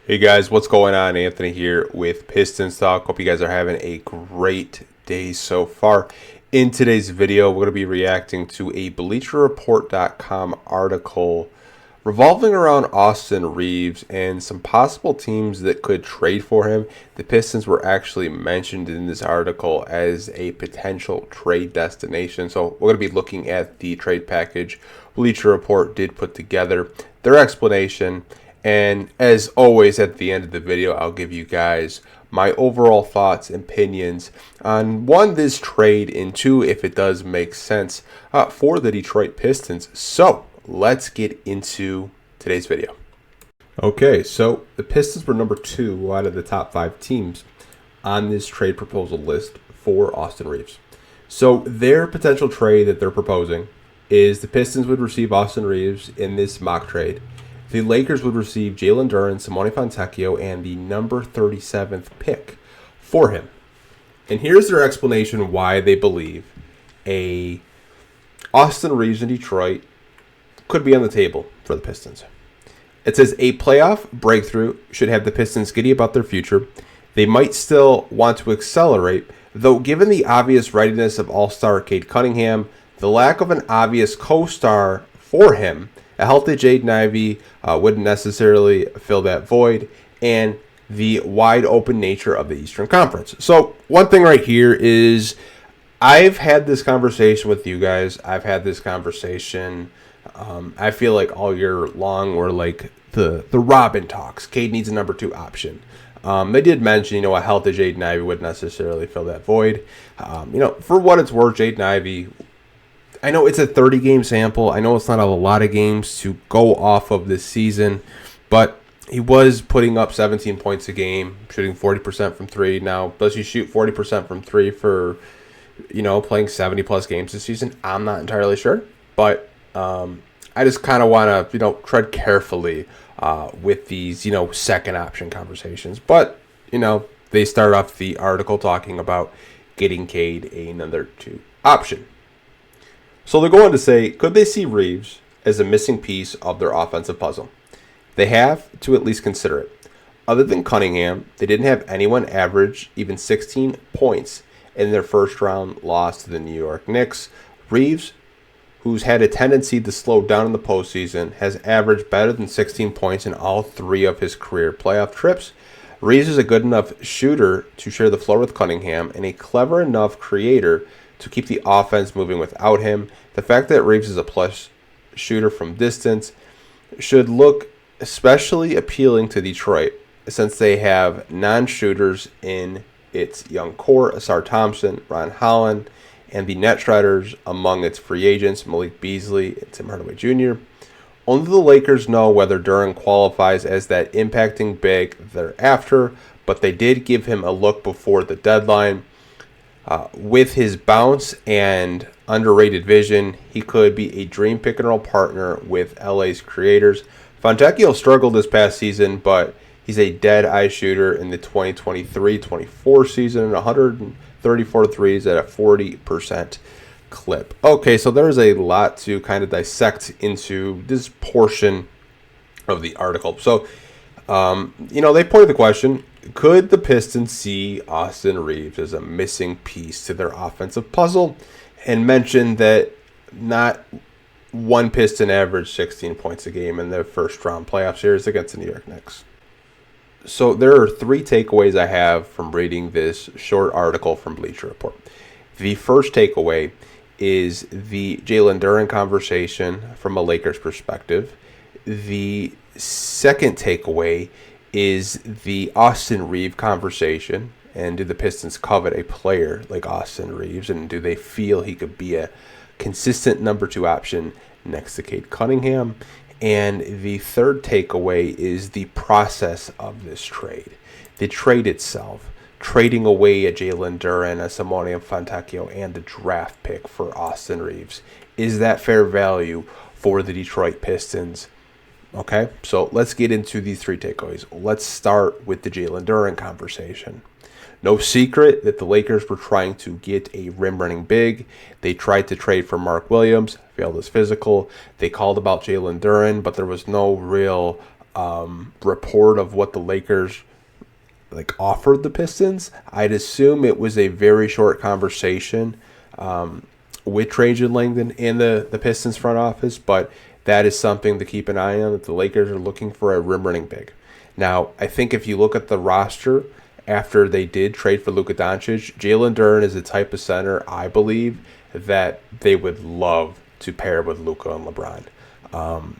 Hey guys, what's going on? Anthony here with Pistons Talk. Hope you guys are having a great day so far. In today's video, we're going to be reacting to a BleacherReport.com article revolving around Austin Reaves and some possible teams that could trade for him. The Pistons were actually mentioned in this article as a potential trade destination. So we're going to be looking at the trade package Bleacher Report did put together, their explanation, and as always, at the end of the video, I'll give you guys my overall thoughts and opinions on one, this trade, and two, if it does make sense for the Detroit Pistons. So let's get into today's video. Okay, so the Pistons were number 2 out of the top 5 teams on this trade proposal list for Austin Reaves. So their potential trade that they're proposing is the Pistons would receive Austin Reaves in this mock trade. The Lakers would receive Jaylen Duran, Simone Fontecchio, and the number 37th pick for him. And here's their explanation why they believe a Austin Reaves in Detroit could be on the table for the Pistons. It says a playoff breakthrough should have the Pistons giddy about their future. They might still want to accelerate, though given the obvious readiness of all-star Cade Cunningham, the lack of an obvious co-star for him, a healthy Jaden Ivey wouldn't necessarily fill that void, and the wide open nature of the Eastern Conference. So one thing right here is I've had this conversation with you guys. I've had this conversation, I feel like all year long, where like the Robin talks. Cade needs a number 2 option. They did mention, a healthy Jaden Ivey wouldn't necessarily fill that void. For what it's worth, Jaden Ivey, I know it's a 30-game sample. I know it's not a lot of games to go off of this season, but he was putting up 17 points a game, shooting 40% from 3. Now, does he shoot 40% from 3 for, playing 70-plus games this season? I'm not entirely sure, but I just kind of want to, tread carefully with these, second option conversations. But, they start off the article talking about getting Cade another 2 option. So they're going to say, could they see Reaves as a missing piece of their offensive puzzle? They have to at least consider it. Other than Cunningham, they didn't have anyone average even 16 points in their first-round loss to the New York Knicks. Reaves, who's had a tendency to slow down in the postseason, has averaged better than 16 points in all 3 of his career playoff trips. Reaves is a good enough shooter to share the floor with Cunningham and a clever enough creator to keep the offense moving without him. The fact that Reaves is a plus shooter from distance should look especially appealing to Detroit, since they have non-shooters in its young core, Asar Thompson, Ron Holland, and the net shredders among its free agents, Malik Beasley and Tim Hardaway Jr. Only the Lakers know whether Duran qualifies as that impacting big thereafter, but they did give him a look before the deadline. With his bounce and underrated vision, he could be a dream pick-and-roll partner with LA's creators. Fontecchio struggled this past season, but he's a dead-eye shooter in the 2023-24 season, and 134 threes at a 40% clip. Okay, so there's a lot to kind of dissect into this portion of the article. So, they pointed the question, could the Pistons see Austin Reaves as a missing piece to their offensive puzzle, and mentioned that not one Piston averaged 16 points a game in their first-round playoff series against the New York Knicks. So there are 3 takeaways I have from reading this short article from Bleacher Report. The first takeaway is the Jaylen Duran conversation from a Lakers perspective. The second takeaway is the Austin Reaves conversation, and do the Pistons covet a player like Austin Reaves, and do they feel he could be a consistent number 2 option next to Cade Cunningham? And the third takeaway is the process of this trade. The trade itself, trading away a Jaylen Duran, a Simone Fontecchio, and the draft pick for Austin Reaves. Is that fair value for the Detroit Pistons? Okay, so let's get into these 3 takeaways. Let's start with the Jaylen Duran conversation. No secret that the Lakers were trying to get a rim-running big. They tried to trade for Mark Williams, failed his physical. They called about Jaylen Duran, but there was no real report of what the Lakers offered the Pistons, I'd assume it was a very short conversation with Trajan Langdon and the Pistons front office, but that is something to keep an eye on, that the Lakers are looking for a rim running big. Now, I think if you look at the roster after they did trade for Luka Doncic, Jaylen Duran is the type of center, I believe, that they would love to pair with Luka and LeBron.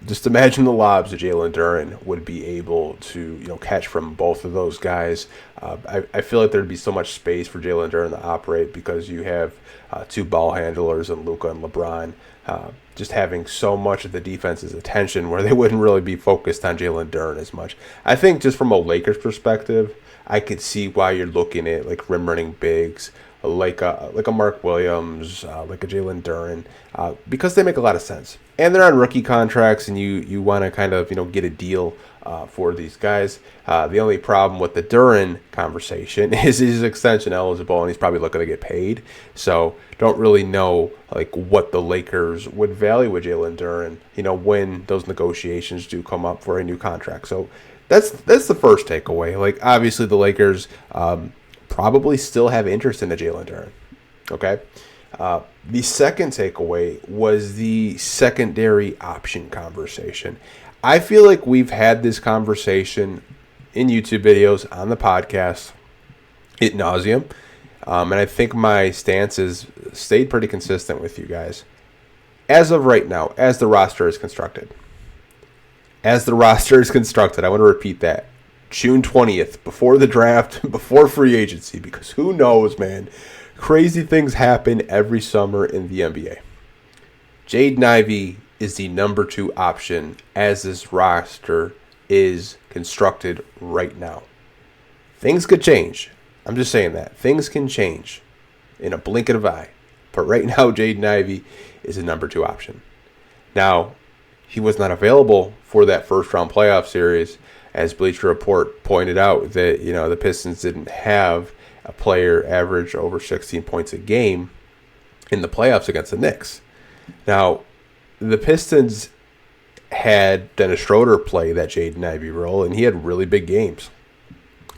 Just imagine the lobs that Jaylen Duran would be able to catch from both of those guys. I feel like there'd be so much space for Jaylen Duran to operate because you have two ball handlers in Luka and LeBron, just having so much of the defense's attention where they wouldn't really be focused on Jaylen Duran as much. I think just from a Lakers perspective, I could see why you're looking at rim running bigs like a Mark Williams, like a Jaylen Duran, because they make a lot of sense. And they're on rookie contracts, and you want to kind of get a deal for these guys. The only problem with the Duran conversation is he's extension eligible, and he's probably looking to get paid. So don't really know what the Lakers would value with Jaylen Duran, when those negotiations do come up for a new contract. So that's the first takeaway. Obviously the Lakers probably still have interest in the Jaylen Duran. Okay. The second takeaway was the secondary option conversation. I feel like we've had this conversation in YouTube videos, on the podcast, ad nauseum. And I think my stance has stayed pretty consistent with you guys. As of right now, as the roster is constructed, I want to repeat that. June 20th, before the draft, before free agency, because who knows, man. Crazy things happen every summer in the NBA. Jaden Ivey is the number 2 option as this roster is constructed right now. Things could change. I'm just saying that. Things can change in a blink of an eye. But right now, Jaden Ivey is the number 2 option. Now, he was not available for that first-round playoff series, as Bleacher Report pointed out that the Pistons didn't have a player average over 16 points a game in the playoffs against the Knicks. Now, the Pistons had Dennis Schroeder play that Jaden Ivey role, and he had really big games.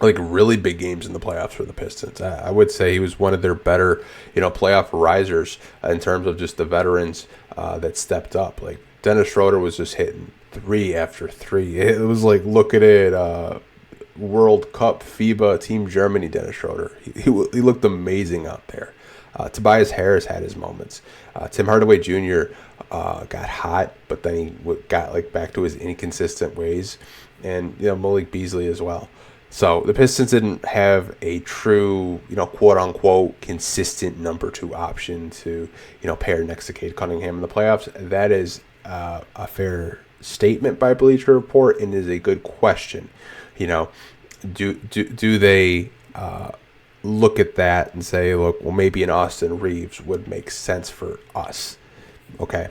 Really big games in the playoffs for the Pistons. I would say he was one of their better, playoff risers in terms of just the veterans that stepped up. Dennis Schroeder was just hitting 3 after 3. It was look at it, World Cup FIBA Team Germany Dennis Schroeder. He looked amazing out there. Tobias Harris had his moments. Tim Hardaway Jr. Got hot, but then he got back to his inconsistent ways, and Malik Beasley as well. So the Pistons didn't have a true, quote unquote, consistent number 2 option to, pair next to Cade Cunningham in the playoffs. That is a fair statement by Bleacher Report, and is a good question. Do they look at that and say, look, well, maybe an Austin Reaves would make sense for us? Okay.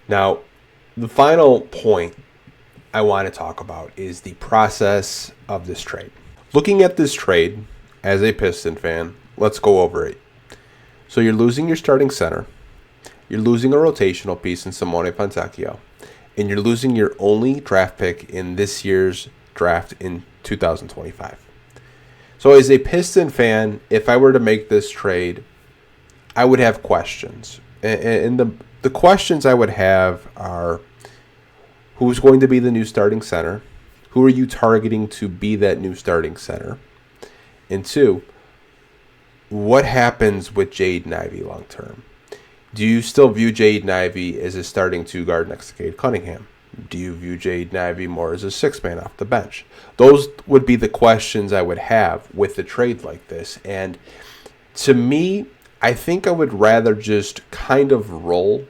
Now, the final point I want to talk about is the process of this trade. Looking at this trade as a Piston fan, let's go over it. So you're losing your starting center. You're losing a rotational piece in Simone Fontecchio. And you're losing your only draft pick in this year's draft in 2025. So as a Piston fan, if I were to make this trade, I would have questions. And the questions I would have are, who's going to be the new starting center? Who are you targeting to be that new starting center? And 2, what happens with Jaden Ivey long term? Do you still view Jaden Ivey as a starting 2 guard next to Cade Cunningham? Do you view Jaden Ivey more as a 6-man off the bench? Those would be the questions I would have with a trade like this. And to me, I think I would rather just kind of roll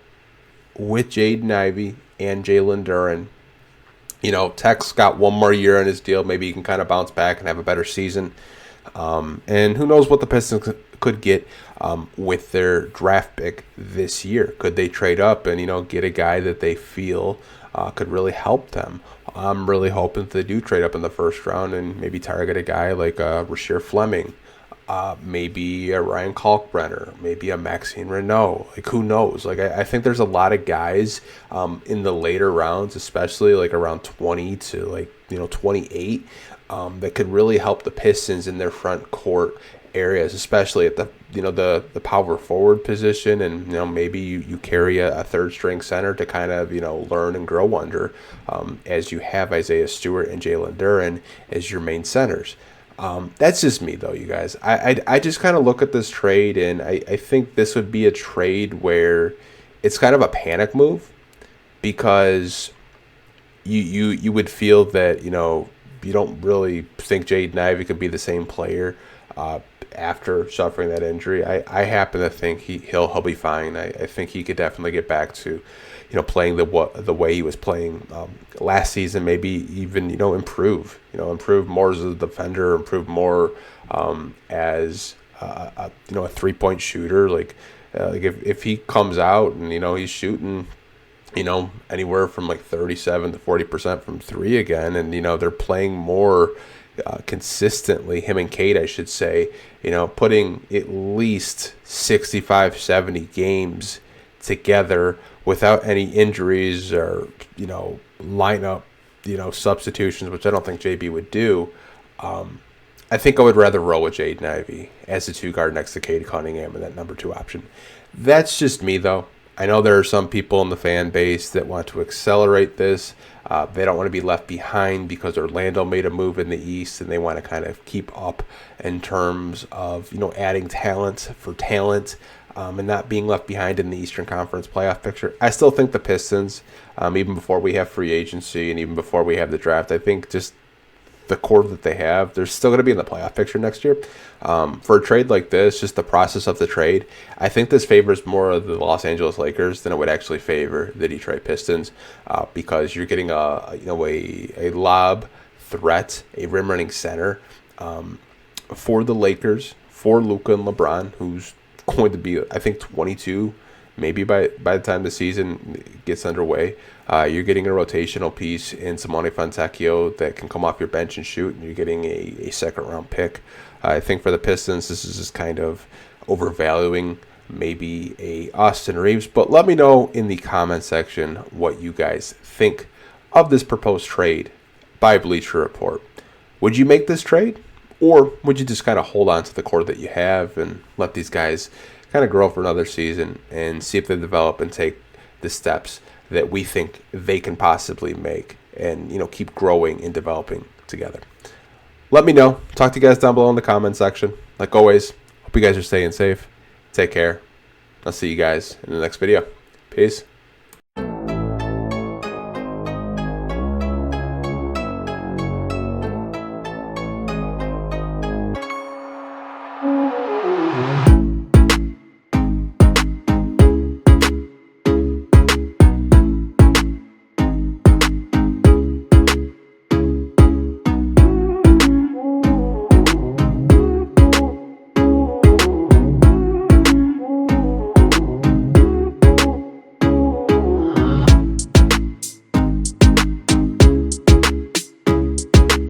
with Jaden Ivey and Jaylen Duran. Tech's got 1 more year on his deal. Maybe he can kind of bounce back and have a better season. And who knows what the Pistons could get with their draft pick this year. Could they trade up and, get a guy that they feel could really help them? I'm really hoping that they do trade up in the first round and maybe target a guy like Rasheer Fleming maybe a Ryan Kalkbrenner, maybe a Maxine Renault. Like, who knows? Like, I think there's a lot of guys in the later rounds, especially like around 20 to 28, that could really help the Pistons in their front court areas, especially at the power forward position, and maybe you carry a third string center to kind of learn and grow under, as you have Isaiah Stewart and Jaylen Duran as your main centers. That's just me, though, you guys. I just kind of look at this trade, and I think this would be a trade where it's kind of a panic move, because you would feel that you don't really think Jaden Ivey could be the same player after suffering that injury. I happen to think he'll be fine. I think he could definitely get back to playing the way he was playing last season, maybe even improve more as a defender, improve more as a 3-point shooter. Like if he comes out and he's shooting anywhere from like 37 to 40% from three again, and they're playing more consistently, him and Kate, I should say, putting at least 65, 70 games together without any injuries or lineup substitutions, which I don't think JB would do. I think I would rather roll with Jaden Ivey as the 2 guard next to Cade Cunningham and that number 2 option. That's just me, though. I know there are some people in the fan base that want to accelerate this. They don't want to be left behind because Orlando made a move in the East, and they want to kind of keep up in terms of adding talent for talent, and not being left behind in the Eastern Conference playoff picture. I still think the Pistons, even before we have free agency and even before we have the draft, I think just the core that they have, they're still going to be in the playoff picture next year. For a trade like this, just the process of the trade, I think this favors more of the Los Angeles Lakers than it would actually favor the Detroit Pistons, because you're getting a lob threat, a rim running center for the Lakers, for Luka and LeBron, who's going to be, I think, 22 maybe by the time the season gets underway. You're getting a rotational piece in Simone Fontecchio that can come off your bench and shoot, and you're getting a second-round pick. I think for the Pistons, this is just kind of overvaluing maybe a Austin Reaves. But let me know in the comment section what you guys think of this proposed trade by Bleacher Report. Would you make this trade, or would you just kind of hold on to the core that you have and let these guys kind of grow for another season and see if they develop and take the steps that we think they can possibly make, and keep growing and developing together? Let me know. Talk to you guys down below in the comment section. Like always, hope you guys are staying safe. Take care. I'll see you guys in the next video. Peace.